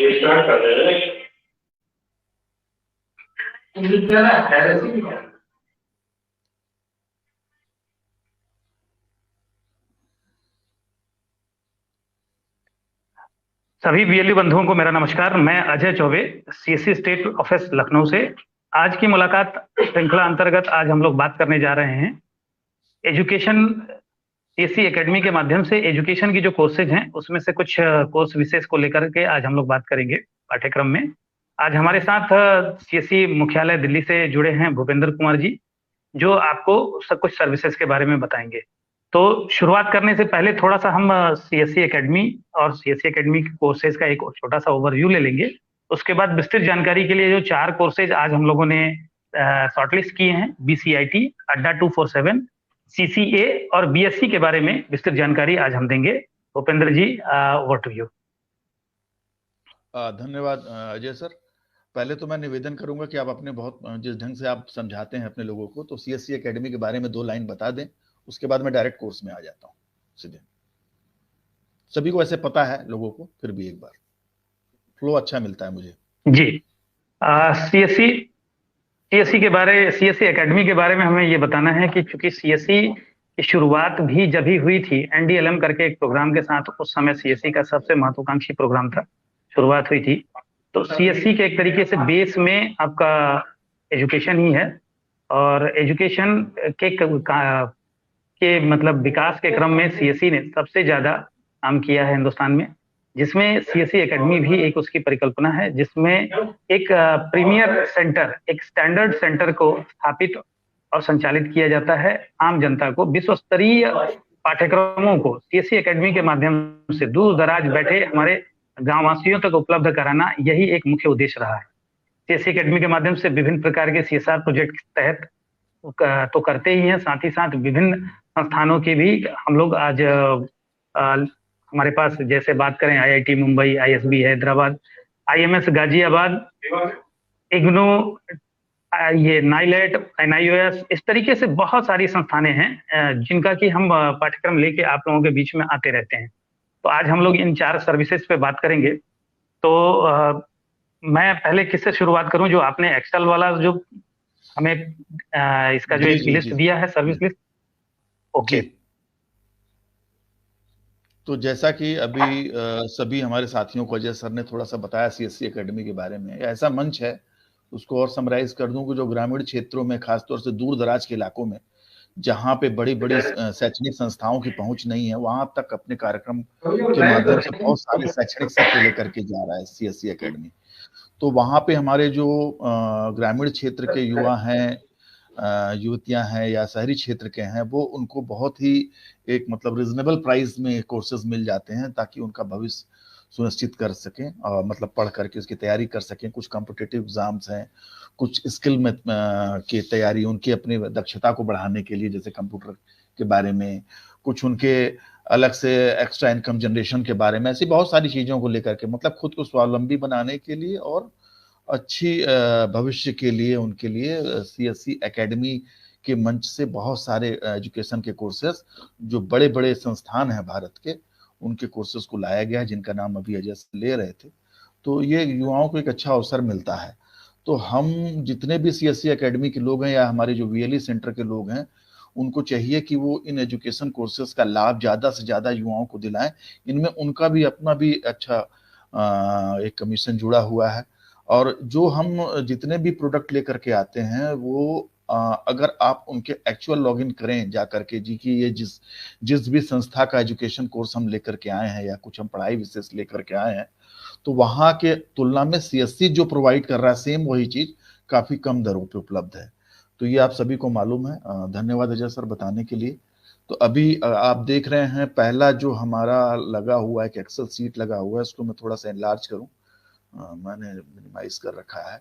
चलिए स्टार्ट कर रहे हैं। सभी बीएलयू बंधुओं को मेरा नमस्कार। मैं Ajay Choubey, CSC state office Lucknow से। आज की मुलाकात श्रृंखला अंतर्गत आज हम लोग बात करने जा रहे हैं एजुकेशन। सीएससी एकेडमी के माध्यम से एजुकेशन की जो कोर्सेज हैं उसमें से कुछ कोर्स विशेष को लेकर के आज हम लोग बात करेंगे पाठ्यक्रम में। आज हमारे साथ सीएससी मुख्यालय दिल्ली से जुड़े हैं भूपेंद्र कुमार जी, जो आपको सब कुछ सर्विसेज के बारे में बताएंगे। तो शुरुआत करने से पहले थोड़ा सा हम सीएससी एकेडमी और सीएससी एकेडमी के कोर्सेज का एक छोटा सा ओवरव्यू ले लेंगे। उसके बाद विस्तृत जानकारी के लिए जो 4 कोर्सेज आज हम लोगों ने शॉर्टलिस्ट किए हैं, बीसीआईटी, अड्डा 247, सीसीए और बीएससी के बारे में विस्तृत जानकारी आज हम देंगे। भूपेंद्र जी, ओवर टू यू। धन्यवाद अजय सर। पहले तो मैं निवेदन करूंगा कि आप अपने बहुत जिस ढंग से आप समझाते हैं अपने लोगों को, तो सीएससी एकेडमी के बारे में 2 लाइन बता दें, उसके बाद मैं डायरेक्ट कोर्स में आ जाता हूं सीधे। सभी को ऐसे पता है लोगों को, फिर भी एक बार फ्लो अच्छा मिलता है मुझे जी। सीएससी सीएससी एकेडमी के बारे में हमें ये बताना है कि चूंकि सीएससी की शुरुआत भी जब ही हुई थी एनडीएलएम करके एक प्रोग्राम के साथ, उस समय सीएससी का सबसे महत्वाकांक्षी प्रोग्राम था, शुरुआत हुई थी। तो सीएससी के एक तरीके से बेस में आपका एजुकेशन ही है, और एजुकेशन के मतलब विकास के क्रम में सीएससी ने सबसे ज्यादा काम किया है हिंदुस्तान में, जिसमें सीएससी एकेडमी भी एक उसकी परिकल्पना है, जिसमें एक प्रीमियर सेंटर, एक स्टैंडर्ड सेंटर को स्थापित और संचालित किया जाता है। आम जनता को विश्व स्तरीय पाठ्यक्रमों को सीएससी एकेडमी के माध्यम से दूर दराज बैठे हमारे गांववासियों तक उपलब्ध कराना, यही एक मुख्य उद्देश्य रहा है। सीएससी एकेडमी के माध्यम से विभिन्न प्रकार के सीएसआर प्रोजेक्ट के तहत तो करते ही हैं, साथ ही साथ विभिन्न संस्थानों की भी हम लोग आज हमारे पास, जैसे बात करें IIT Mumbai, ISB Hyderabad, IMS Ghaziabad, IGNOU, ये नाइलेट, एनआईओएस, इस तरीके से बहुत सारी संस्थानें हैं जिनका कि हम पाठ्यक्रम लेके आप लोगों के बीच में आते रहते हैं। तो आज हम लोग इन 4 सर्विसेज पे बात करेंगे। तो मैं पहले किससे शुरुआत करूं? जो आपने एक्सेल वाला जो हमें इसका जो एक लिस्ट दिया है, सर्विस लिस्ट। ओके। तो जैसा कि अभी सभी हमारे साथियों को अजय सर ने थोड़ा सा बताया सीएससी एकेडमी के बारे में, ऐसा मंच है, उसको और समराइज कर दूं कि जो ग्रामीण क्षेत्रों में, खासतौर से दूर दराज के इलाकों में, जहां पे बड़ी बड़ी शैक्षणिक संस्थाओं की पहुंच नहीं है, वहां तक अपने कार्यक्रम के माध्यम से बहुत सारे शैक्षणिक सत्र लेकर के जा रहा है सीएससी एकेडमी। तो वहां पे हमारे जो ग्रामीण क्षेत्र के युवा हैं, युवतियां हैं या शहरी क्षेत्र के हैं, वो उनको बहुत ही एक मतलब रिजनेबल प्राइस में कोर्सेज मिल जाते हैं, ताकि उनका भविष्य सुनिश्चित कर सकें और मतलब पढ़ करके उसकी तैयारी कर सकें। कुछ कॉम्पिटिटिव एग्जाम्स हैं, कुछ स्किल में की तैयारी, उनकी अपनी दक्षता को बढ़ाने के लिए, जैसे कंप्यूटर के बारे में, कुछ उनके अलग से एक्स्ट्रा इनकम जनरेशन के बारे में, ऐसी बहुत सारी चीजों को लेकर के, मतलब खुद को स्वावलंबी बनाने के लिए और अच्छी भविष्य के लिए उनके लिए सीएससी एकेडमी के मंच से बहुत सारे एजुकेशन के कोर्सेज, जो बड़े बड़े संस्थान हैं भारत के, उनके कोर्सेज को लाया गया, जिनका नाम अभी अजय ले रहे थे। तो ये युवाओं को एक अच्छा अवसर मिलता है। तो हम जितने भी सीएससी एकेडमी के लोग हैं या हमारे जो वीएलई सेंटर के लोग हैं, उनको चाहिए कि वो इन एजुकेशन कोर्सेज का लाभ ज्यादा से ज्यादा युवाओं को दिलाएं। इनमें उनका भी अपना भी अच्छा एक कमीशन जुड़ा हुआ है, और जो हम जितने भी प्रोडक्ट लेकर के आते हैं, वो अगर आप उनके एक्चुअल लॉगिन करें जा करके जी कि ये जिस भी संस्था का एजुकेशन कोर्स हम लेकर के आए हैं या कुछ हम पढ़ाई विशेष लेकर के आए हैं, तो वहां के तुलना में सीएससी जो प्रोवाइड कर रहा है सेम वही चीज काफी कम दरों पे उपलब्ध है। तो ये आप सभी को मालूम है। धन्यवाद अजय सर बताने के लिए। तो अभी आप देख रहे हैं पहला जो हमारा लगा हुआ है, एक एक्सेल सीट लगा हुआ है, इसको मैं थोड़ा सा एनलार्ज करूं। मैंने मिनिमाइज कर रखा है।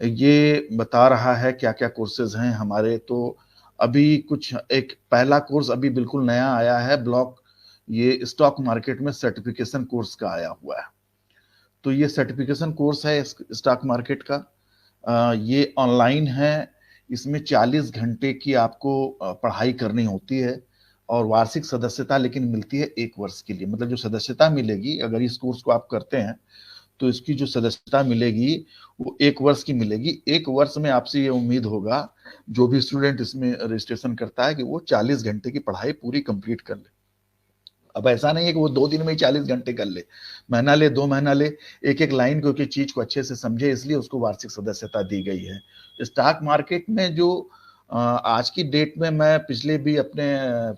ये बता रहा है क्या क्या कोर्सेज हैं हमारे। तो अभी कुछ एक पहला कोर्स अभी बिल्कुल नया आया है, ब्लॉक, ये स्टॉक मार्केट में सर्टिफिकेशन कोर्स का आया हुआ है। तो ये सर्टिफिकेशन कोर्स है स्टॉक मार्केट का। ये ऑनलाइन है। इसमें 40 घंटे की आपको पढ़ाई करनी होती है, और वार्षिक सदस्यता लेकिन मिलती है 1 वर्ष के लिए। मतलब जो सदस्यता मिलेगी अगर इस कोर्स को आप करते हैं, तो इसकी जो सदस्यता मिलेगी वो 1 वर्ष की मिलेगी। 1 वर्ष में आपसे ये उम्मीद होगा जो भी स्टूडेंट इसमें रजिस्ट्रेशन करता है कि वो 40 घंटे की पढ़ाई पूरी कंप्लीट कर ले। अब ऐसा नहीं है कि वो 2 दिन में ही 40 घंटे कर ले, महीना ले, 2 महीना ले, एक एक लाइन को, एक चीज को अच्छे से समझे, इसलिए उसको वार्षिक सदस्यता दी गई है। स्टॉक मार्केट में जो आज की डेट में, मैं पिछले भी अपने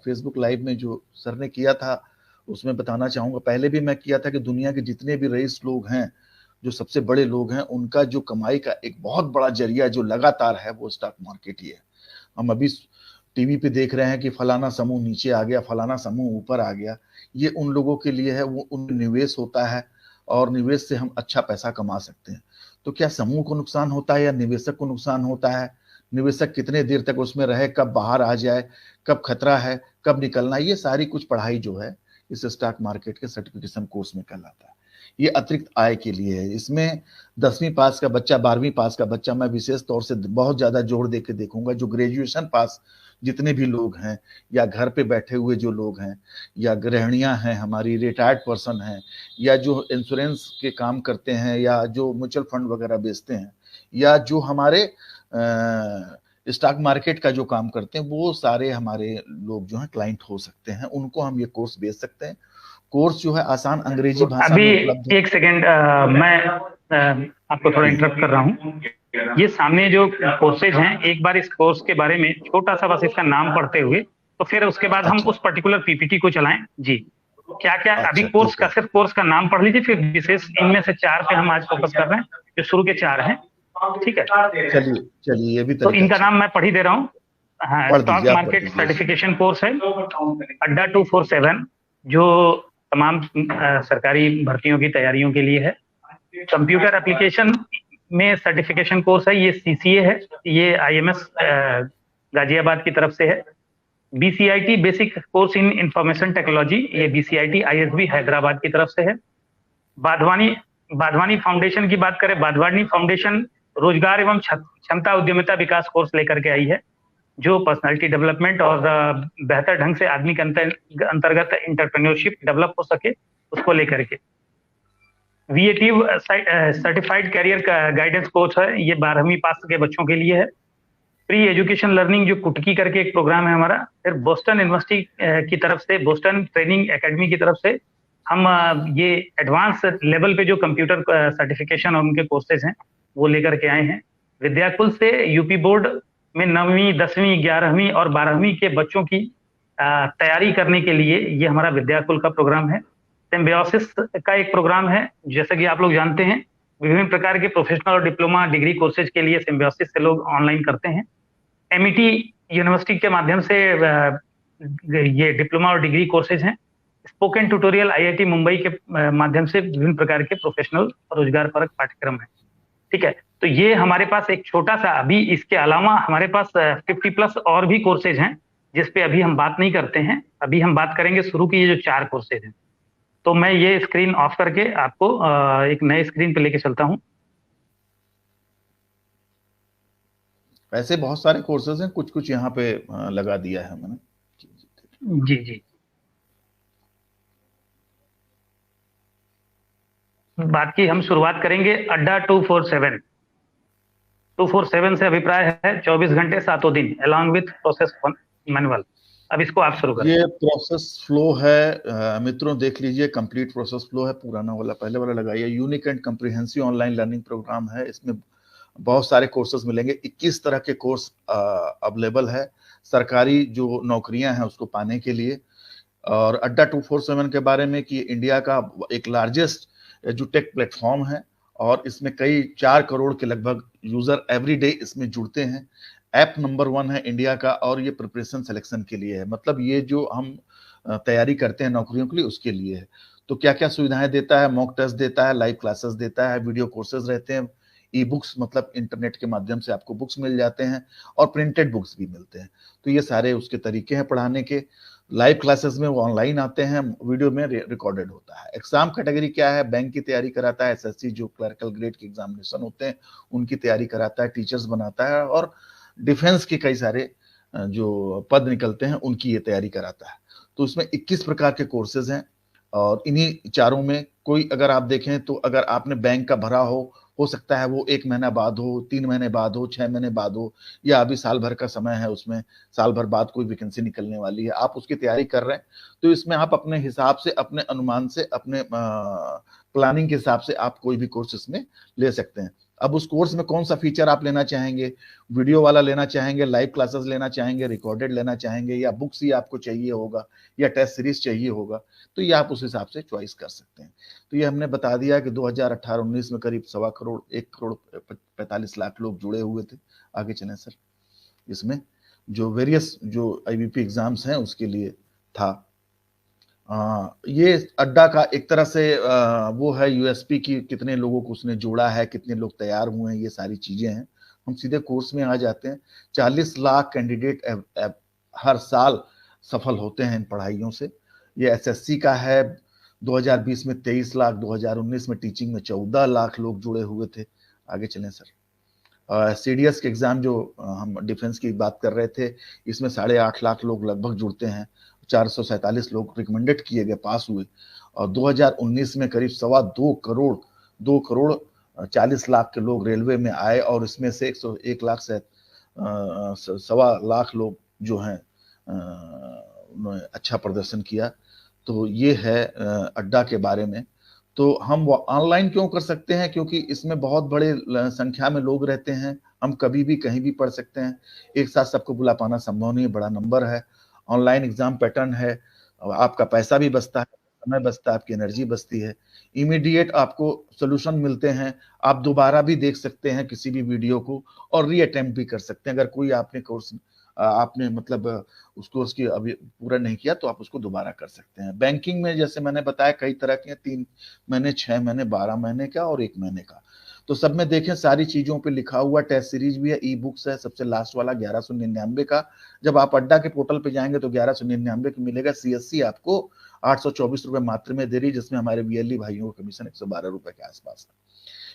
फेसबुक लाइव में जो सर ने किया था उसमें बताना चाहूंगा, पहले भी मैं किया था कि दुनिया के जितने भी रईस लोग हैं, जो सबसे बड़े लोग हैं, उनका जो कमाई का एक बहुत बड़ा जरिया जो लगातार है वो स्टॉक मार्केट ही है। हम अभी टीवी पे देख रहे हैं कि फलाना समूह नीचे आ गया, फलाना समूह ऊपर आ गया, ये उन लोगों के लिए है, वो उन निवेश होता है और निवेश से हम अच्छा पैसा कमा सकते हैं। तो क्या समूह को नुकसान होता है या निवेशक को नुकसान होता है? निवेशक कितने देर तक उसमें रहे, कब बाहर आ जाए, कब खतरा है, कब निकलना है, ये सारी कुछ पढ़ाई जो है इस स्टॉक मार्केट के सर्टिफिकेशन कोर्स में कहलाता है। ये अतिरिक्त आय के लिए है। इसमें 10वीं पास का बच्चा, 12वीं पास का बच्चा, मैं विशेष तौर से बहुत ज्यादा जोर दे के देखूंगा, जो ग्रेजुएशन पास जितने भी लोग हैं, या घर पे बैठे हुए जो लोग हैं, या गृहिणियां हैं, हमारी रिटायर्ड पर्सन हैं, या जो इंश्योरेंस के काम करते हैं, या जो म्यूचुअल फंड वगैरह बेचते हैं, या जो हमारे स्टॉक मार्केट का जो काम करते हैं, वो सारे हमारे लोग जो हैं क्लाइंट हो सकते हैं, उनको हम ये कोर्स बेच सकते हैं। कोर्स जो है आसान अंग्रेजी भाषा में उपलब्ध है। एक सेकेंड, मैं आपको थोड़ा इंटरप्ट कर रहा हूँ। ये सामने जो कोर्सेज हैं, एक बार इस कोर्स के बारे में छोटा सा बस इसका नाम पढ़ते हुए, तो फिर उसके बाद हम उस पर्टिकुलर पीपीटी को चलाएं। जी, क्या क्या अभी कोर्स का, सिर्फ कोर्स का नाम पढ़ लीजिए, फिर विशेष इनमें से 4 पे हम आज फोकस कर रहे हैं, जो शुरू के 4 हैं। ठीक है, चलिए चलिए, ये भी तो इनका नाम मैं पढ़ ही दे रहा हूँ। हाँ, स्टॉक मार्केट सर्टिफिकेशन कोर्स है अड्डा 247, जो तमाम सरकारी भर्तियों की तैयारियों के लिए है। कंप्यूटर एप्लीकेशन में सर्टिफिकेशन कोर्स है, ये सीसीए है, ये आईएमएस गाजियाबाद की तरफ से है। BCIT basic course in information technology, ये बीसीआईटी आईएसबी हैदराबाद की तरफ से है। बाधवानी फाउंडेशन की बात करें, बाधवानी फाउंडेशन रोजगार एवं क्षमता उद्यमिता विकास कोर्स लेकर के आई है, जो पर्सनालिटी डेवलपमेंट और बेहतर ढंग से आदमी के अंतर्गत इंटरप्रेन्योरशिप डेवलप हो सके, उसको लेकर के। वीएटीव सर्टिफाइड कैरियर गाइडेंस कोर्स है, ये 12वीं पास के बच्चों के लिए है। प्री एजुकेशन लर्निंग, जो कुटकी करके एक प्रोग्राम है हमारा। फिर बोस्टन यूनिवर्सिटी की तरफ से, बोस्टन ट्रेनिंग एकेडमी की तरफ से हम ये एडवांस लेवल पे जो कंप्यूटर सर्टिफिकेशन और उनके कोर्सेज हैं वो लेकर के आए हैं। विद्याकुल से यूपी बोर्ड में 9वीं, 10वीं, 11वीं और 12वीं के बच्चों की तैयारी करने के लिए ये हमारा विद्याकुल का प्रोग्राम है। सिम्बायोसिस का एक प्रोग्राम है, जैसा कि आप लोग जानते हैं, विभिन्न प्रकार के प्रोफेशनल और डिप्लोमा डिग्री कोर्सेज के लिए सिम्बायोसिस से लोग ऑनलाइन करते हैं। एमईटी यूनिवर्सिटी के माध्यम से ये डिप्लोमा और डिग्री कोर्सेज हैं। स्पोकन ट्यूटोरियल आईआईटी मुंबई के माध्यम से विभिन्न प्रकार के प्रोफेशनल रोजगार परक पाठ्यक्रम है। ठीक है, तो ये हमारे पास एक छोटा सा, अभी इसके अलावा हमारे पास 50+ और भी कोर्सेज हैं, जिसपे अभी हम बात नहीं करते हैं। अभी हम बात करेंगे शुरू की ये जो 4 कोर्सेज हैं। तो मैं ये स्क्रीन ऑफ करके आपको एक नए स्क्रीन पे लेके चलता हूँ। ऐसे बहुत सारे कोर्सेज हैं, कुछ कुछ यहाँ पे लगा दिया है मैंने। जी जी, बात की हम शुरुआत करेंगे अड्डा 247 से अभिप्राय है 24 घंटे 7 दिन अलॉन्ग विथ प्रोसेस मैनुअल। अब इसको आप शुरू करें। ये प्रोसेस फ्लो है मित्रों, देख लीजिए, कंप्लीट प्रोसेस फ्लो है। पुराना वाला, पहले वाला लगाइए। Unique and comprehensive online learning program है। इसमें बहुत सारे कोर्सेज मिलेंगे। 21 तरह के कोर्स अवेलेबल है सरकारी जो नौकरियां हैं उसको पाने के लिए। और अड्डा 247 के बारे में कि इंडिया का एक लार्जेस्ट एजुटेक प्लेटफॉर्म है और इसमें कई 4 करोड़ के लगभग यूजर एवरी डे इसमें जुड़ते हैं। ऐप नंबर 1 है इंडिया का और ये प्रिपरेशन सिलेक्शन के लिए है, मतलब ये जो हम तैयारी करते हैं नौकरियों के लिए उसके लिए है। तो क्या क्या सुविधाएं देता है? मॉक टेस्ट देता है, लाइव क्लासेस देता है, वीडियो कोर्सेज रहते हैं, ई बुक्स, मतलब इंटरनेट के माध्यम से आपको बुक्स मिल जाते हैं और प्रिंटेड बुक्स भी मिलते हैं। तो ये सारे उसके तरीके हैं पढ़ाने के। लाइव क्लासेस में वो ऑनलाइन आते हैं, वीडियो में रिकॉर्डेड होता है। एग्जाम कैटेगरी क्या है? बैंक की तैयारी कराता है, एसएससी जो क्लर्कल ग्रेड के एग्जामिनेशन होते हैं उनकी तैयारी कराता है, टीचर्स बनाता है, और डिफेंस के कई सारे जो पद निकलते हैं उनकी ये तैयारी कराता है। तो उसमें 21 प्रकार के कोर्सेज हैं और इन्हीं चारों में कोई अगर आप देखें तो अगर आपने बैंक का भरा हो सकता है वो 1 महीना बाद हो, 3 महीने बाद हो, 6 महीने बाद हो, या अभी साल भर का समय है, उसमें साल भर बाद कोई वैकेंसी निकलने वाली है, आप उसकी तैयारी कर रहे हैं, तो इसमें आप अपने हिसाब से, अपने अनुमान से, अपने प्लानिंग के हिसाब से आप कोई भी कोर्स इसमें ले सकते हैं। अब उस कोर्स में कौन सा फीचर आप लेना चाहेंगे, वीडियो वाला लेना चाहेंगे, लाइव क्लासेस लेना चाहेंगे, रिकॉर्डेड लेना चाहेंगे, या बुक्स ही आपको चाहिए होगा, या टेस्ट सीरीज चाहिए होगा, तो ये आप उस हिसाब से चॉइस कर सकते हैं। तो ये हमने बता दिया कि 2018-19 में करीब 1.25 करोड़ 1,45,00,000 लोग जुड़े हुए थे। आगे चलें सर। इसमें जो वेरियस जो आईबीपी एग्जाम्स हैं उसके लिए था। ये अड्डा का एक तरह से वो है यूएसपी की, कितने लोगों को उसने जोड़ा है, कितने लोग तैयार हुए हैं, ये सारी चीजें हैं। हम सीधे कोर्स में आ जाते हैं। 40 लाख कैंडिडेट हर साल सफल होते हैं इन पढ़ाइयों से। ये एसएससी का है, 2020 में 23 लाख, 2019 में टीचिंग में 14 लाख लोग जुड़े हुए थे। आगे चलें सर। सीडीएस के एग्जाम जो हम डिफेंस की बात कर रहे थे, इसमें 8.5 लाख लोग लगभग जुड़ते हैं, 447 लोग रिकमेंडेड किए गए, पास हुए। और 2019 में करीब 2 करोड़ 40 लाख के लोग रेलवे में आए, और इसमें से 101 लाख से 1.25 लाख लोग जो हैं उन्होंने अच्छा प्रदर्शन किया। तो ये है अड्डा के बारे में। तो हम ऑनलाइन क्यों कर सकते हैं, क्योंकि इसमें बहुत बड़े संख्या में लोग रहते हैं, हम कभी भी कहीं भी पढ़ सकते हैं, एक साथ सबको बुला पाना संभव नहीं है, बड़ा नंबर है। ऑनलाइन एग्जाम पैटर्न है, आपका पैसा भी बचता है, समय बचता है, आपकी एनर्जी बचती है, इमीडिएट आपको सोल्यूशन मिलते हैं, आप दोबारा भी देख सकते हैं किसी भी वीडियो को, और री अटेम्प्ट भी कर सकते हैं। अगर कोई आपने कोर्स आपने मतलब उस कोर्स की अभी पूरा नहीं किया तो आप उसको दोबारा कर सकते हैं। बैंकिंग में जैसे मैंने बताया कई तरह के, 3 महीने, 6 महीने, 12 महीने का और 1 महीने का। तो सब में देखें सारी चीजों पे लिखा हुआ, टेस्ट सीरीज भी है, ई बुक्स है, सबसे लास्ट वाला 1199 का। जब आप अड्डा के पोर्टल पे जाएंगे तो 1199 का मिलेगा। सीएससी आपको 824 रुपए मात्र में दे रही, जिसमें हमारे वीएलई भाइयों का कमीशन 112 रुपए के आसपास है।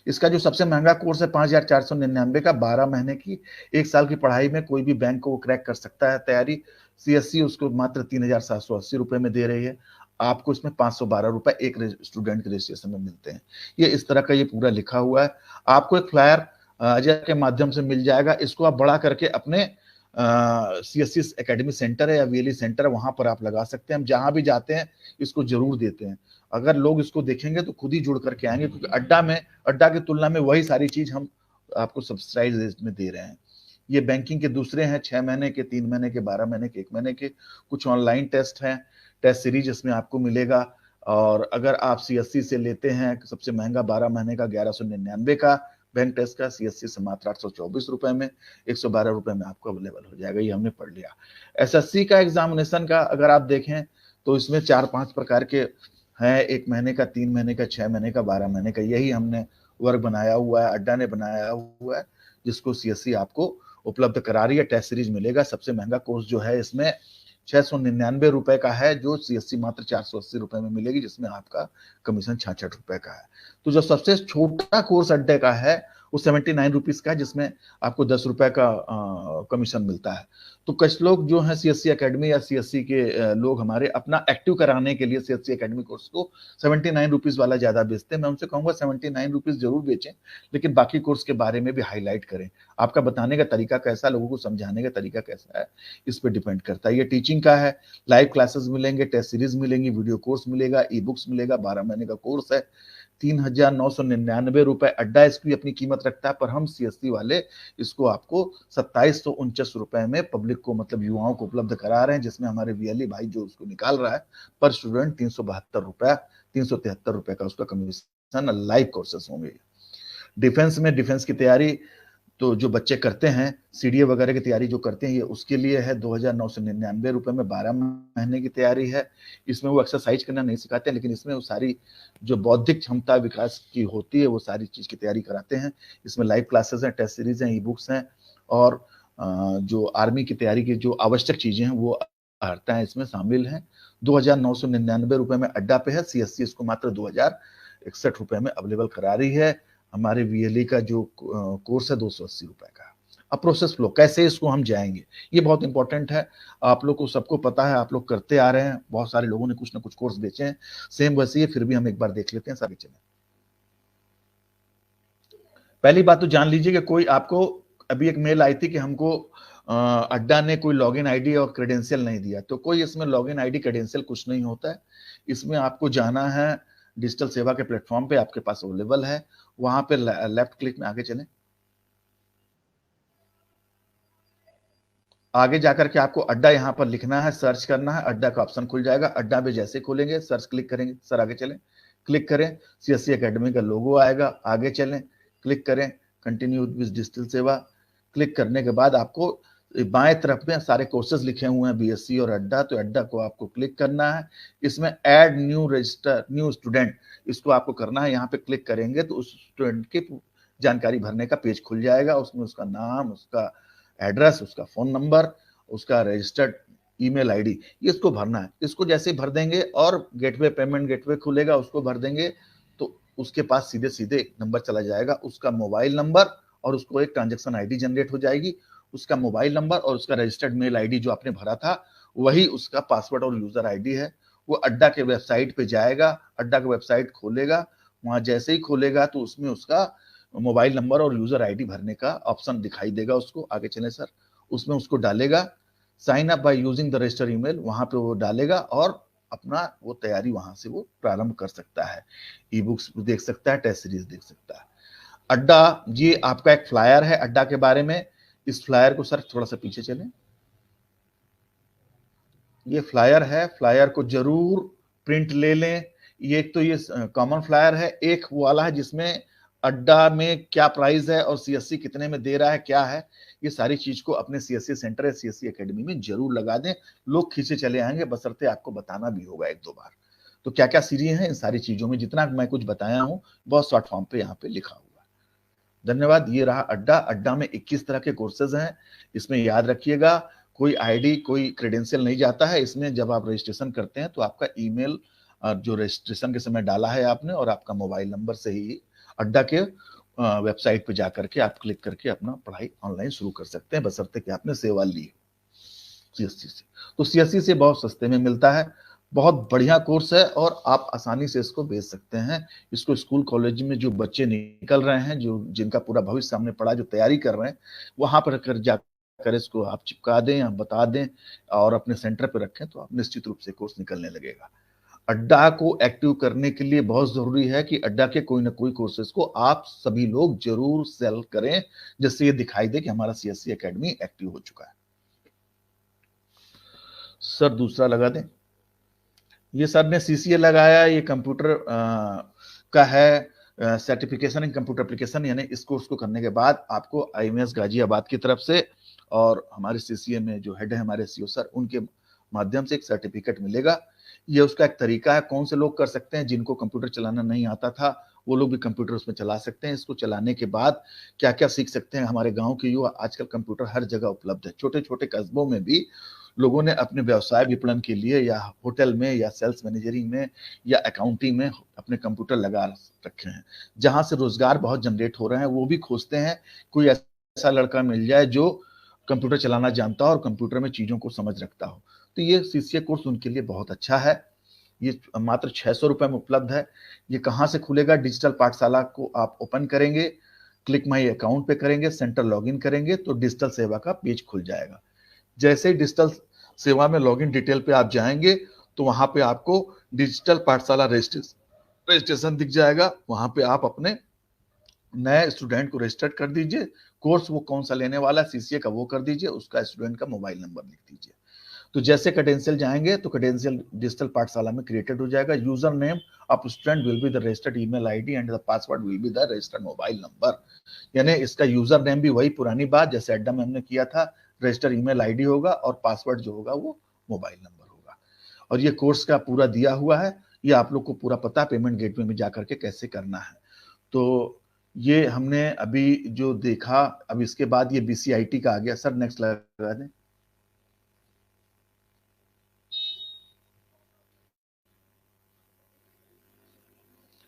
इसका जो सबसे महंगा कोर्स है 5,499 का, 12 महीने की 1 साल की पढ़ाई में कोई भी बैंक को क्रैक कर सकता है तैयारी। सीएससी उसको मात्र 3,780 रुपए में दे रही है। आपको इसमें 512 रुपए एक स्टूडेंट के रजिस्ट्रेशन में मिलते हैं। ये इस तरह का ये पूरा लिखा हुआ है। आपको एक फ्लायर अजय के माध्यम से मिल जाएगा। इसको आप बड़ा करके अपने सीएससी एकेडमी सेंटर है या वीएलई सेंटर है, वहां पर आप लगा सकते हैं। हम जहां भी जाते हैं इसको जरूर देते हैं। अगर लोग इसको देखेंगे तो खुद ही जुड़ करके आएंगे, क्योंकि अड्डा की तुलना में वही सारी चीज हम आपको सब्सिडाइज में दे रहे हैं। ये बैंकिंग के दूसरे हैं, 6 महीने के, 3 महीने के, 12 महीने के, 1 महीने के। कुछ ऑनलाइन टेस्ट हैं, टेस्ट सीरीज इसमें आपको मिलेगा। और अगर आप सीएससी से लेते हैं, सबसे महंगा 12 महीने का 1199 का बैंक टेस्ट का, सीएससी से मात्र 824 रुपए में, 112 रुपए में आपको अवेलेबल हो जाएगा। ये हमने पढ़ लिया। एसएससी का एग्जामिनेशन का अगर आप देखें तो इसमें 4-5 प्रकार के हैं, 1 महीने का, 3 महीने का, 6 महीने का, 12 महीने का। यही हमने वर्ग बनाया हुआ है, अड्डा ने बनाया हुआ है, जिसको सीएससी आपको उपलब्ध करा रही है। टेस्ट सीरीज मिलेगा। सबसे महंगा कोर्स जो है इसमें 699 रुपए का है, जो सीएससी मात्र 480 रुपए में मिलेगी, जिसमें आपका कमीशन 66 रुपए का है। तो जो सबसे छोटा कोर्स अड्डे का है वो 79 रुपीज का है, जिसमें आपको 10 रुपए का कमीशन मिलता है। तो कुछ लोग जो हैं सीएससी एकेडमी या सीएससी के लोग हमारे अपना एक्टिव कराने के लिए सीएससी एकेडमी कोर्स को 79 रुपीज वाला ज्यादा बेचते हैं। मैं उनसे कहूंगा 79 रुपीज जरूर बेचें, लेकिन बाकी कोर्स के बारे में भी हाईलाइट करें। आपका बताने का तरीका कैसा, लोगों को समझाने का तरीका कैसा है, इस पर डिपेंड करता है। ये टीचिंग का है, लाइव क्लासेस मिलेंगे, टेस्ट सीरीज मिलेंगी, वीडियो कोर्स मिलेगा, ई बुक्स मिलेगा। 12 महीने का कोर्स है, 3,999 रुपए अड्डा इसकी अपनी कीमत रखता है, पर हम सीएससी वाले इसको आपको 2,749 रुपए में पब्लिक को, मतलब युवाओं को उपलब्ध करा रहे हैं, जिसमें हमारे वीएलई भाई जो उसको निकाल रहा है पर स्टूडेंट 372 रुपए, 373 रुपए का उसका कमीशन। लाइव कोर्सेस होंगे। डिफेंस की तैयारी तो जो बच्चे करते हैं, सीडीए वगैरह की तैयारी जो करते हैं, ये उसके लिए है 2,999 रुपए में 12 महीने की तैयारी है। इसमें वो एक्सरसाइज करना नहीं सिखाते हैं, लेकिन इसमें वो सारी जो बौद्धिक क्षमता विकास की होती है वो सारी चीज की तैयारी कराते हैं। इसमें लाइव क्लासेस हैं, टेस्ट सीरीज हैं, ई बुक्स हैं, और जो आर्मी की तैयारी की जो आवश्यक चीजें हैं वो वार्ताएं इसमें शामिल हैं। 2,999 रुपए में अड्डा पे है। सीएससी इसको मात्र 2,061 रुपए में अवेलेबल करा रही है। हमारे वीएलई का जो कोर्स है 280 रुपए का। अब प्रोसेस फ्लो कैसे इसको हम जाएंगे, ये बहुत इंपॉर्टेंट है। आप लोग को सबको पता है, आप लोग करते आ रहे हैं, बहुत सारे लोगों ने कुछ ना कुछ कोर्स बेचे हैं, सेम वैसे ही, फिर भी हम एक बार देख लेते हैं सारे चले। पहली बात तो जान लीजिए कि कोई आपको अभी एक मेल आई थी कि हमको अड्डा ने कोई लॉगिन आईडी और क्रेडेंशियल नहीं दिया, तो कोई इसमें लॉगिन आईडी क्रेडेंशियल कुछ नहीं होता है। इसमें आपको जाना है डिजिटल सेवा के प्लेटफॉर्म पे, आपके पास अवेलेबल है, वहां पे लेफ्ट क्लिक में आगे चलें। आगे जाकर के आपको अड्डा यहां पर लिखना है, सर्च करना है, अड्डा का ऑप्शन खुल जाएगा। अड्डा पे जैसे खोलेंगे सर्च क्लिक करेंगे, सर आगे चलें, क्लिक करें, सीएससी एकेडमी का लोगो आएगा, आगे चलें, क्लिक करें, कंटिन्यू विद डिजिटल सेवा। क्लिक करने के बाद आपको बाएं तरफ में सारे कोर्सेज लिखे हुए हैं, बीएससी और अड्डा, तो अड्डा को आपको क्लिक करना है। इसमें add new register new student, इसको आपको करना है। यहाँ पे क्लिक करेंगे तो उस स्टूडेंट की जानकारी भरने का पेज खुल जाएगा, उसमें उसका नाम, उसका एड्रेस, उसका फोन नंबर, उसका रजिस्टर्ड ईमेल आईडी, इसको भरना है। इसको जैसे भर देंगे और गेटवे पेमेंट गेटवे खुलेगा, उसको भर देंगे तो उसके पास सीधे सीधे एक नंबर चला जाएगा, उसका मोबाइल नंबर, और उसको एक ट्रांजेक्शन आईडी जनरेट हो जाएगी। उसका मोबाइल नंबर और उसका रजिस्टर्ड मेल आईडी जो आपने भरा था वही उसका पासवर्ड और यूजर आईडी है। वो अड्डा के वेबसाइट पे जाएगा, अड्डा का वेबसाइट खोलेगा, वहां जैसे ही खोलेगा तो उसमें उसका मोबाइल नंबर और यूजर आईडी भरने का ऑप्शन दिखाई देगा उसको। आगे चले सर, उसमें उसको डालेगा, sign up by using the register email, वहां पे वो डालेगा और अपना वो तैयारी वहां से वो प्रारंभ कर सकता है। ई बुक्स देख सकता है, टेस्ट सीरीज देख सकता है। अड्डा, ये आपका एक फ्लायर है अड्डा के बारे में। इस फ्लायर को सर थोड़ा सा पीछे चलें, ये फ्लायर है, फ्लायर को जरूर प्रिंट ले लें। ये तो ये कॉमन फ्लायर है, एक वो वाला है जिसमें अड्डा में क्या प्राइस है और सीएससी कितने में दे रहा है, क्या है, ये सारी चीज को अपने सीएससी सेंटर या सीएससी एकेडमी में जरूर लगा दें। लोग खींचे चले आएंगे, बशर्ते आपको बताना भी होगा एक दो बार। तो क्या क्या सीरीज है इन सारी चीजों में, जितना मैं कुछ बताया हूं बहुत शॉर्ट फॉर्म पे यहाँ पे लिखा हुआ है। धन्यवाद। ये रहा अड्डा। अड्डा में 21 तरह के कोर्सेज हैं। इसमें याद रखिएगा कोई आईडी कोई क्रेडेंशियल नहीं जाता है। इसमें जब आप रजिस्ट्रेशन करते हैं तो आपका ईमेल जो रजिस्ट्रेशन के समय डाला है आपने और आपका मोबाइल नंबर से ही अड्डा के वेबसाइट पे जाकर के आप क्लिक करके अपना पढ़ाई ऑनलाइन शुरू कर सकते हैं, बशर्ते कि आपने सेवा ली सीएससी से। तो सीएससी से बहुत सस्ते में मिलता है, बहुत बढ़िया कोर्स है और आप आसानी से इसको बेच सकते हैं। इसको स्कूल कॉलेज में जो बच्चे निकल रहे हैं, जो जिनका पूरा भविष्य सामने पड़ा, जो तैयारी कर रहे हैं, वहां पर जाकर इसको आप चिपका दें या बता दें और अपने सेंटर पर रखें तो आप निश्चित रूप से कोर्स निकलने लगेगा। अड्डा को एक्टिव करने के लिए बहुत जरूरी है कि अड्डा के कोई ना कोई कोर्सेज को आप सभी लोग जरूर सेल करें, जिससे ये दिखाई दे कि हमारा सीएससी एकेडमी एक्टिव हो चुका है। सर दूसरा लगा दें, ये सर ने सीसीए लगाया, ये कंप्यूटर का है, सर्टिफिकेशन इन कंप्यूटर एप्लीकेशन, यानी इस कोर्स को करने के बाद आपको आईएमएस गाजियाबाद की तरफ से और हमारे सीसीए में जो हेड है हमारे सीओ सर, उनके माध्यम से एक सर्टिफिकेट मिलेगा। ये उसका एक तरीका है। कौन से लोग कर सकते हैं? जिनको कंप्यूटर चलाना नहीं आता था वो लोग भी कंप्यूटर उसमें चला सकते हैं। इसको चलाने के बाद क्या क्या सीख सकते हैं? हमारे गांव के युवा, आजकल कंप्यूटर हर जगह उपलब्ध है। छोटे छोटे कस्बों में भी लोगों ने अपने व्यवसाय विपणन के लिए या होटल में या सेल्स मैनेजरिंग में या अकाउंटिंग में अपने कंप्यूटर लगा रखे हैं, जहां से रोजगार बहुत जनरेट हो रहे हैं। वो भी खोजते हैं कोई ऐसा लड़का मिल जाए जो कंप्यूटर चलाना जानता हो और कंप्यूटर में चीजों को समझ रखता हो। तो ये सीसीए कोर्स उनके लिए बहुत अच्छा है। ये मात्र 600 रुपए में उपलब्ध है। ये कहाँ से खुलेगा? डिजिटल पाठशाला को आप ओपन करेंगे, क्लिक माई अकाउंट पे करेंगे, सेंटर लॉगिन करेंगे तो डिजिटल सेवा का पेज खुल जाएगा। जैसे ही डिजिटल सेवा में लॉगिन डिटेल पे आप जाएंगे तो वहां पे आपको डिजिटल पाठशाला रजिस्ट्रेशन दिख जाएगा। वहां पे आप अपने नए स्टूडेंट को रजिस्टर कर दीजिए। कोर्स वो कौन सा लेने वाला है सीसीए का वो कर दीजिए, उसका स्टूडेंट का मोबाइल नंबर लिख दीजिए। तो जैसे क्रेडेंशियल जाएंगे तो क्रेडेंशियल डिजिटल पाठशाला में क्रिएटेड हो जाएगा। User name of student will be the registered email ID and the password will be the registered mobile number. यानी इसका यूजर नेम भी वही पुरानी बात जैसे अड्डा में हमने किया था, रजिस्टर्ड ईमेल आईडी होगा और पासवर्ड जो होगा वो मोबाइल नंबर होगा। और ये कोर्स का पूरा दिया हुआ है, ये आप लोग को पूरा पता पेमेंट गेटवे में जाकर के कैसे करना है। तो ये हमने अभी जो देखा, अब इसके बाद ये बीसीआईटी का आ गया। सर नेक्स्ट लगा दें।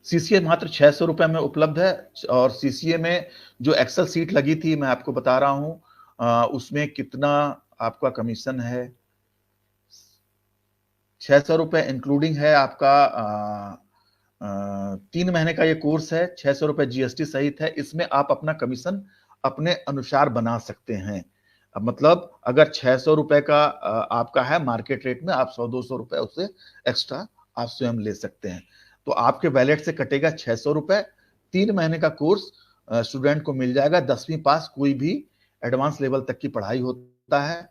सीसीए मात्र 600 रुपए में उपलब्ध है और सीसीए में जो एक्सेल सीट लगी थी मैं आपको बता रहा हूं उसमें कितना आपका कमीशन है, 600 रुपए इंक्लूडिंग है आपका 3 महीने का ये कोर्स है, 600 रुपए जीएसटी सहित है। इसमें आप अपना कमीशन अपने अनुसार बना सकते हैं। अब मतलब अगर 600 रुपए का आपका है मार्केट रेट में, आप 100-200 रुपए उससे एक्स्ट्रा आप स्वयं ले सकते हैं। तो आपके वैलेट से कटेगा 600 रुपए। 3 महीने का कोर्स स्टूडेंट को मिल जाएगा। 10वीं पास, कोई भी एडवांस लेवल तक की पढ़ाई होता है।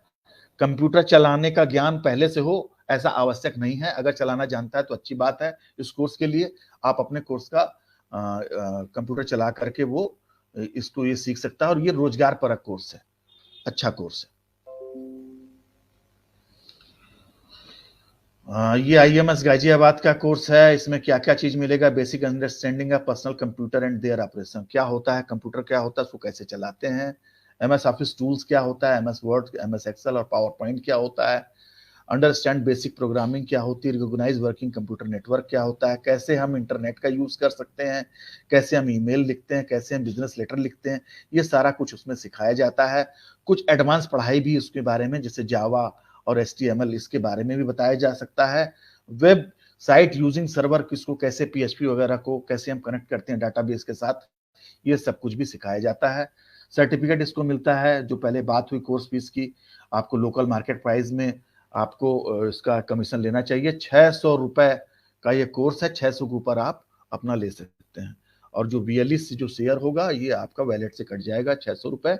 कंप्यूटर चलाने का ज्ञान पहले से हो ऐसा आवश्यक नहीं है। अगर चलाना जानता है तो अच्छी बात है। इस कोर्स के लिए आप अपने कोर्स का कंप्यूटर चला करके वो इसको ये सीख सकता है, और ये रोजगार परक कोर्स है, अच्छा कोर्स है। ये आईएमएस गाजियाबाद का कोर्स है। इसमें क्या क्या चीज मिलेगा? Basic understanding of personal computer and their operation, क्या होता है कंप्यूटर, क्या होता है, उसको कैसे चलाते हैं। एमएस ऑफिस टूल्स क्या होता है, एमएस वर्ड, एमएस एक्सेल और पावर पॉइंट क्या होता है। अंडरस्टैंड बेसिक प्रोग्रामिंग क्या होती है, रिकॉग्नाइज वर्किंग कंप्यूटर नेटवर्क क्या होता है, कैसे हम इंटरनेट का यूज कर सकते हैं, कैसे हम ईमेल लिखते हैं, कैसे हम बिजनेस लेटर लिखते हैं, ये सारा कुछ उसमें सिखाया जाता है। कुछ एडवांस पढ़ाई भी उसके बारे में, जैसे जावा और HTML, इसके बारे में भी बताया जा सकता है। वेब साइट यूजिंग सर्वर, किसको कैसे PHP वगैरह को कैसे हम कनेक्ट करते हैं डाटाबेस के साथ, ये सब कुछ भी सिखाया जाता है। सर्टिफिकेट इसको मिलता है। जो पहले बात हुई कोर्स फीस की, आपको लोकल मार्केट प्राइस में आपको इसका कमीशन लेना चाहिए। 600 रुपए का ये कोर्स है, 600 के ऊपर आप अपना ले सकते हैं। और जो BLE से जो शेयर होगा ये आपका वैलेट से कट जाएगा 600 रुपए,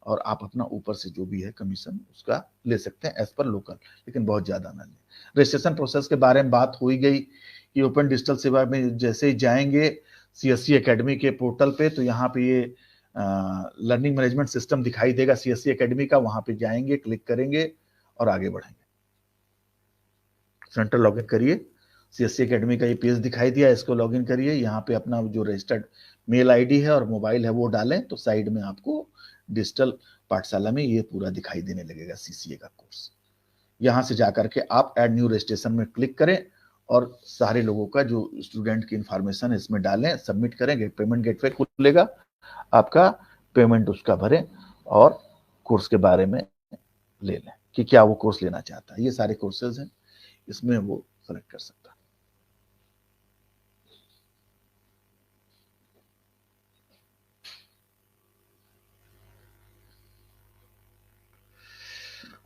और आप अपना ऊपर से जो भी है कमीशन उसका ले सकते हैं एज पर लोकल, लेकिन बहुत ज्यादा ना लें। रजिस्ट्रेशन प्रोसेस के बारे में बात हो ही गई कि ओपन डिजिटल सेवा में जैसे ही जाएंगे CSC एकेडमी के पोर्टल पे, तो यहाँ पे ये लर्निंग मैनेजमेंट सिस्टम दिखाई देगा CSC एकेडमी का, वहां पे जाएंगे, क्लिक करेंगे और आगे बढ़ेंगे। सेंटर लॉगिन करिए, CSC एकेडमी का ये पेज दिखाई दिया, इसको लॉगिन करिए। यहाँ पे अपना जो रजिस्टर्ड मेल आईडी है और मोबाइल है वो डालें, तो साइड में आपको डिजिटल पाठशाला में ये पूरा दिखाई देने लगेगा CCA का कोर्स। यहाँ से जाकर के आप ऐड न्यू रजिस्ट्रेशन में क्लिक करें और सारे लोगों का जो स्टूडेंट की इंफॉर्मेशन है इसमें डालें, सबमिट करेंगे, पेमेंट गेटवे खुलेगा, आपका पेमेंट उसका भरें और कोर्स के बारे में ले लें कि क्या वो कोर्स लेना चाहता है। ये सारे कोर्सेज हैं, इसमें वो सेलेक्ट कर सकता है।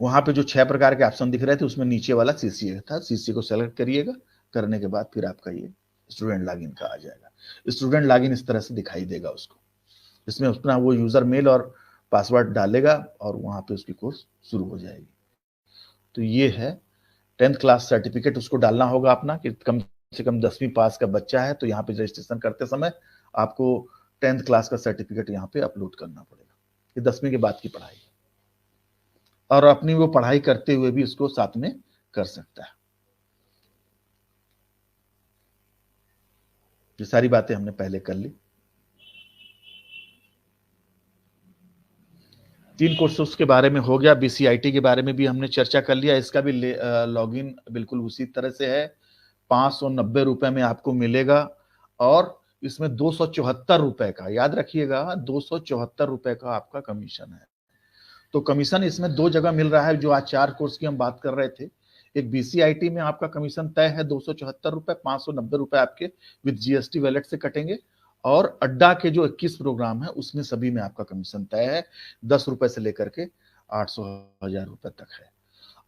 वहां पे जो 6 प्रकार के ऑप्शन दिख रहे थे उसमें नीचे वाला CCA था, CCA को सेलेक्ट करिएगा। करने के बाद फिर आपका ये स्टूडेंट लॉगिन का आ जाएगा। स्टूडेंट लॉगिन इस तरह से दिखाई देगा उसको, इसमें अपना वो यूजर मेल और पासवर्ड डालेगा और वहां पे उसकी कोर्स शुरू हो जाएगी। तो ये है 10th क्लास सर्टिफिकेट उसको डालना होगा अपना, कि कम से कम 10वीं पास का बच्चा है, तो यहाँ पे रजिस्ट्रेशन करते समय आपको 10th क्लास का सर्टिफिकेट यहाँ पे अपलोड करना पड़ेगा। ये 10वीं के बाद की पढ़ाई है, और अपनी वो पढ़ाई करते हुए भी इसको साथ में कर सकता है। ये सारी बातें हमने पहले कर ली। 3 कोर्सेस के बारे में हो गया। BCIT के बारे में भी हमने चर्चा कर लिया। इसका भी लॉगिन बिल्कुल उसी तरह से है, 590 रुपए में आपको मिलेगा, और इसमें 274 रुपए का, याद रखिएगा, 274 रुपए का आपका कमीशन है। तो कमीशन इसमें 2 जगह मिल रहा है। जो आज 4 कोर्स की हम बात कर रहे थे, एक BCIT में आपका कमीशन तय है 274 रुपए, 590 रुपए आपके विद GST वैलेट से कटेंगे, और अड्डा के जो 21 प्रोग्राम है उसमें सभी में आपका कमीशन तय है, 10 रुपए से लेकर के 800-1000 रुपए तक है।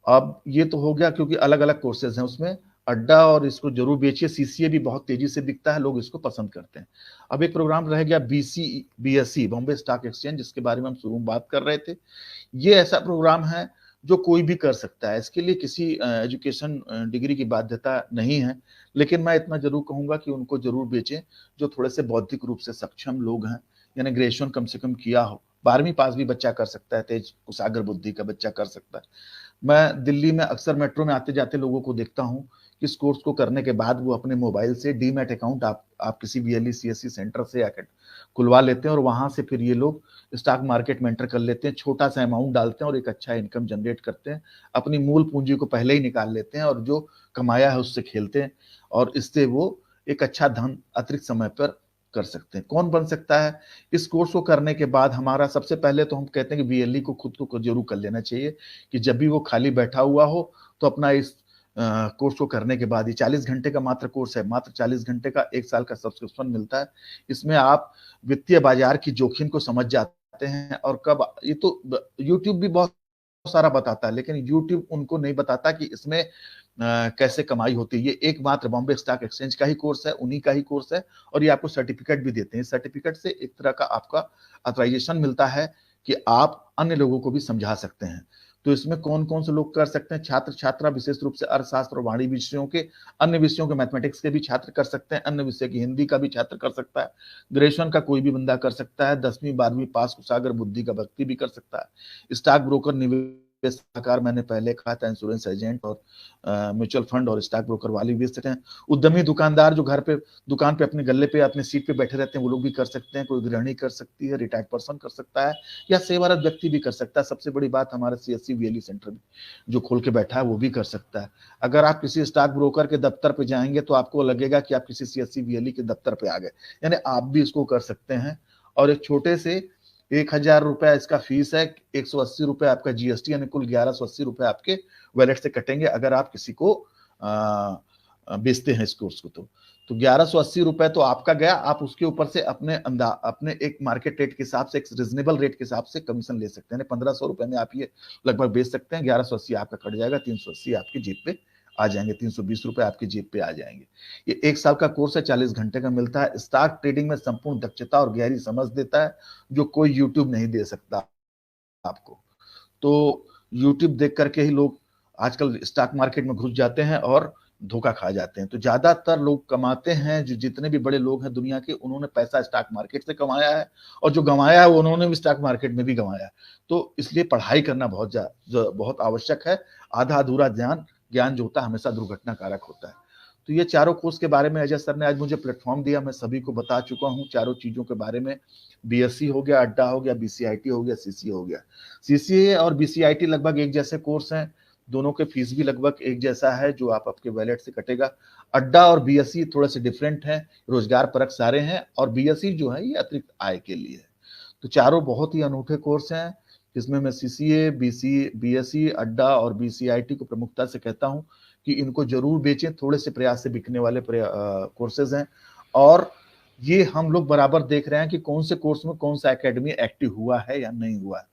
अब ये तो हो गया क्योंकि अलग अलग कोर्सेज हैं उसमें। अड्डा और इसको जरूर बेचिए, CCA भी बहुत तेजी से बिकता है, लोग इसको पसंद करते हैं। अब एक प्रोग्राम रह गया BSE, बॉम्बे स्टॉक एक्सचेंज, जिसके बारे में हम शुरू में बात कर रहे थे। ये ऐसा प्रोग्राम है जो कोई भी कर सकता है, इसके लिए किसी एजुकेशन डिग्री की बाध्यता नहीं है, लेकिन मैं इतना जरूर कहूंगा कि उनको जरूर बेचें जो थोड़े से बौद्धिक रूप से सक्षम लोग हैं, यानी ग्रेजुएशन कम से कम किया हो, 12वीं पास भी बच्चा कर सकता है, तेज कुशाग्र बुद्धि का बच्चा कर सकता है। मैं दिल्ली में अक्सर मेट्रो में आते जाते लोगों को देखता हूँ कि इस कोर्स को करने के बाद वो अपने मोबाइल से डीमैट अकाउंट आप किसी BLE CSC सेंटर से आकर खुलवा लेते हैं, और वहां से फिर ये लोग स्टॉक मार्केट में एंटर कर लेते हैं, छोटा सा अमाउंट डालते हैं और एक अच्छा इनकम जनरेट करते हैं। अपनी मूल पूंजी को पहले ही निकाल लेते हैं और जो कमाया है उससे खेलते हैं, और इससे वो एक अच्छा धन अतिरिक्त समय पर कर सकते हैं। कौन बन सकता है? इस कोर्स को करने के बाद हमारा सबसे पहले तो हम कहते हैं कि बीएलई को खुद को जरूर कर लेना चाहिए कि जब भी वो खाली बैठा हुआ हो तो अपना इस कोर्स को करने के बाद, ये 40 घंटे का मात्र कोर्स है, मात्र 40 घंटे का 1 साल का सब्सक्रिप्शन मिलता है। इसमें आप वित्तीय बाजार की जोखिम को समझ जाते हैं और कब, ये तो यूट्यूब भी बहुत सारा बताता है लेकिन यूट्यूब उनको नहीं बताता कि इसमें कैसे कमाई होती है। ये एकमात्र बॉम्बे स्टॉक एक्सचेंज का ही कोर्स है, उन्हीं का ही कोर्स है और ये आपको सर्टिफिकेट भी देते हैं। सर्टिफिकेट से एक तरह का आपका ऑथराइजेशन मिलता है कि आप अन्य लोगों को भी समझा सकते हैं। तो इसमें कौन कौन से लोग कर सकते हैं? छात्र छात्रा, विशेष रूप से अर्थशास्त्र और वाणिज्य विषयों के, अन्य विषयों के मैथमेटिक्स के भी छात्र कर सकते हैं, अन्य विषय की हिंदी का भी छात्र कर सकता है, ग्रेजुएशन का कोई भी बंदा कर सकता है, 10वीं 12वीं पास कुशागर बुद्धि का व्यक्ति भी कर सकता है। स्टॉक ब्रोकर, निवेश सलाहकार, मैंने पहले कहा था, इंश्योरेंस एजेंट और म्यूचुअल फंड और स्टॉक ब्रोकर वाले भी सकते हैं। उद्यमी दुकानदार जो घर पे दुकान पे अपने गल्ले पे अपने सीट पे बैठे रहते हैं वो लोग भी कर सकते हैं। कोई गृहिणी कर सकती है, रिटायर्ड पर्सन कर सकता है या सेवारत व्यक्ति भी कर सकता है। सबसे बड़ी बात, हमारा सीएससी वीएलई सेंटर जो खोल के बैठा है वो भी कर सकता है। अगर आप किसी स्टॉक ब्रोकर के दफ्तर पे जाएंगे तो आपको लगेगा कि आप किसी सीएससी वीएलई के दफ्तर पे आ गए, यानी आप भी इसको कर सकते हैं। और एक छोटे से 1000 रुपया इसका फीस है, 180 रुपए आपका जीएसटी, यानी कुल 1180 रुपए आपके वैलेट से कटेंगे अगर आप किसी को बेचते हैं इस कोर्स को। तो 1180 रुपए तो आपका गया। आप उसके ऊपर से अपने एक मार्केट रेट के हिसाब से, एक रीजनेबल रेट के हिसाब से कमीशन ले सकते हैं। 1500 रुपए में आप ये लगभग बेच सकते हैं। 1180 आपका कट जाएगा, 380 आपकी जेब पे आ जाएंगे, 320 रुपए आपकी जेब पे आ जाएंगे। ये 1 साल का कोर्स है, 40 घंटे का मिलता है। स्टॉक ट्रेडिंग में संपूर्ण दक्षता और गहरी समझ देता है जो कोई यूट्यूब नहीं दे सकता आपको। तो यूट्यूब देख करके ही लोग आजकल स्टॉक मार्केट में घुस जाते हैं और धोखा खा जाते हैं। तो ज्यादातर लोग कमाते हैं, जो जितने भी बड़े लोग हैं दुनिया के, उन्होंने पैसा स्टॉक मार्केट से कमाया है और जो गंवाया है उन्होंने भी स्टॉक मार्केट में भी गंवाया है। तो इसलिए पढ़ाई करना बहुत आवश्यक है। आधा अधूरा ज्ञान जो होता है हमेशा दुर्घटना कारक होता है। तो ये चारों कोर्स के बारे में अजय सर ने आज मुझे प्लेटफॉर्म दिया, मैं सभी को बता चुका हूँ चारों चीजों के बारे में। बीएससी हो गया, अड्डा हो गया, बीसीआईटी हो गया, सीसीए हो गया। सीसीए और बीसीआईटी लगभग एक जैसे कोर्स हैं, दोनों के फीस भी लगभग एक जैसा है जो आप आपके वैलेट से कटेगा। अड्डा और बीएससी थोड़े से डिफरेंट हैं, रोजगार परक सारे हैं, और बीएससी जो है ये अतिरिक्त आय के लिए है। तो चारों बहुत ही अनूठे कोर्स हैं जिसमें मैं सीसीए, बीएससी, अड्डा और बीसीआईटी को प्रमुखता से कहता हूं कि इनको जरूर बेचें। थोड़े से प्रयास से बिकने वाले कोर्सेज हैं और ये हम लोग बराबर देख रहे हैं कि कौन से कोर्स में कौन सा एकेडमी एक्टिव हुआ है या नहीं हुआ है।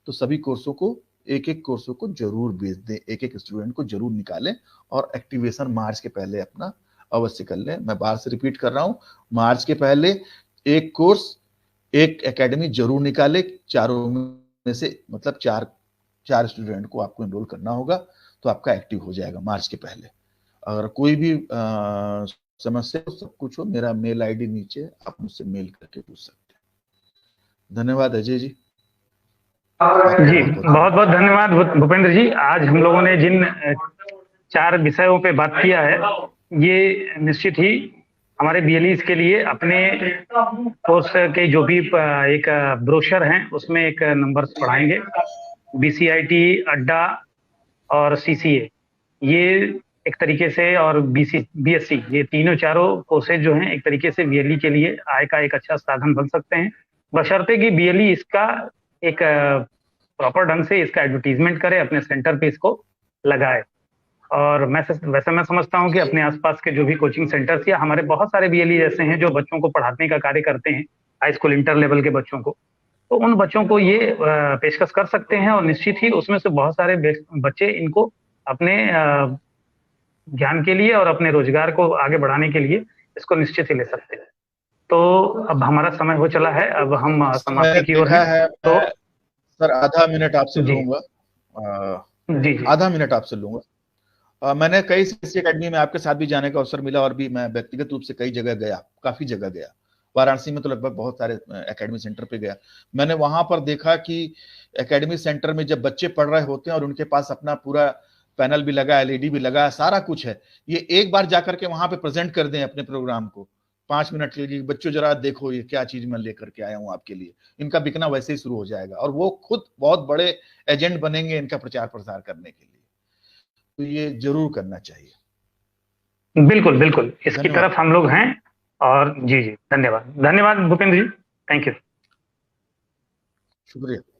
तो सभी कोर्सों को, एक एक कोर्सों को जरूर बेच दें, एक एक स्टूडेंट को जरूर निकालें और एक्टिवेशन मार्च के पहले अपना अवश्य कर लें। मैं बार से रिपीट कर रहा हूं, मार्च के पहले एक कोर्स, एक एकेडमी जरूर निकाले। चारों में से मतलब चार स्टूडेंट को आपको एनरोल करना होगा तो आपका एक्टिव हो जाएगा मार्च के पहले। अगर कोई भी समस्या हो, सब कुछ हो, मेरा मेल आईडी नीचे, आप मुझसे मेल करके पूछ सकते हैं। धन्यवाद अजय जी। जी बहुत बहुत धन्यवाद भूपेंद्र जी। आज हम लोगों ने जिन 4 विषयों पे बात किया है, ये निश्चित ही हमारे बीएलईज के लिए अपने कोर्स के जो भी एक ब्रोशर हैं उसमें एक नंबर्स पढ़ाएंगे। बीसीआईटी, अड्डा और सीसीए, ये एक तरीके से, और बीएससी, ये तीनों चारों कोर्सेज जो हैं एक तरीके से बीएलई के लिए आय का एक अच्छा साधन बन सकते हैं, बशर्ते कि बीएलई इसका एक प्रॉपर ढंग से इसका एडवर्टीजमेंट करे, अपने सेंटर पे इसको लगाए। और वैसे मैं समझता हूँ कि अपने आसपास के जो भी कोचिंग सेंटर्स या हमारे बहुत सारे बीएलई जैसे हैं जो बच्चों को पढ़ाने का कार्य करते हैं, हाई स्कूल इंटर लेवल के बच्चों को, तो उन बच्चों को ये पेशकश कर सकते हैं और निश्चित ही उसमें से बहुत सारे बच्चे इनको अपने ज्ञान के लिए और अपने रोजगार को आगे बढ़ाने के लिए इसको निश्चित ही ले सकते हैं। तो अब हमारा समय हो चला है, अब हम समाप्ति की ओर हैं। तो सर आधा मिनट आपसे लूंगा, जी आधा मिनट आपसे लूंगा। मैंने कई सीएससी एकेडमी में आपके साथ भी जाने का अवसर मिला और भी मैं व्यक्तिगत रूप से कई जगह गया, काफी जगह गया। वाराणसी में तो लगभग बहुत सारे एकेडमी सेंटर पे गया। मैंने वहां पर देखा कि एकेडमी सेंटर में जब बच्चे पढ़ रहे होते हैं और उनके पास अपना पूरा पैनल भी लगा, एलईडी भी लगा, सारा कुछ है, ये एक बार जाकर के वहां पे प्रेजेंट कर दें अपने प्रोग्राम को 5 मिनट के लिए, बच्चों जरा देखो ये क्या चीज मैं लेकर के आया हूं आपके लिए, इनका बिकना वैसे ही शुरू हो जाएगा और वो खुद बहुत बड़े एजेंट बनेंगे इनका प्रचार प्रसार करने के लिए। तो ये जरूर करना चाहिए। बिल्कुल बिल्कुल, इसकी तरफ हम लोग हैं और जी जी, धन्यवाद धन्यवाद भूपेंद्र जी, थैंक यू। शुक्रिया।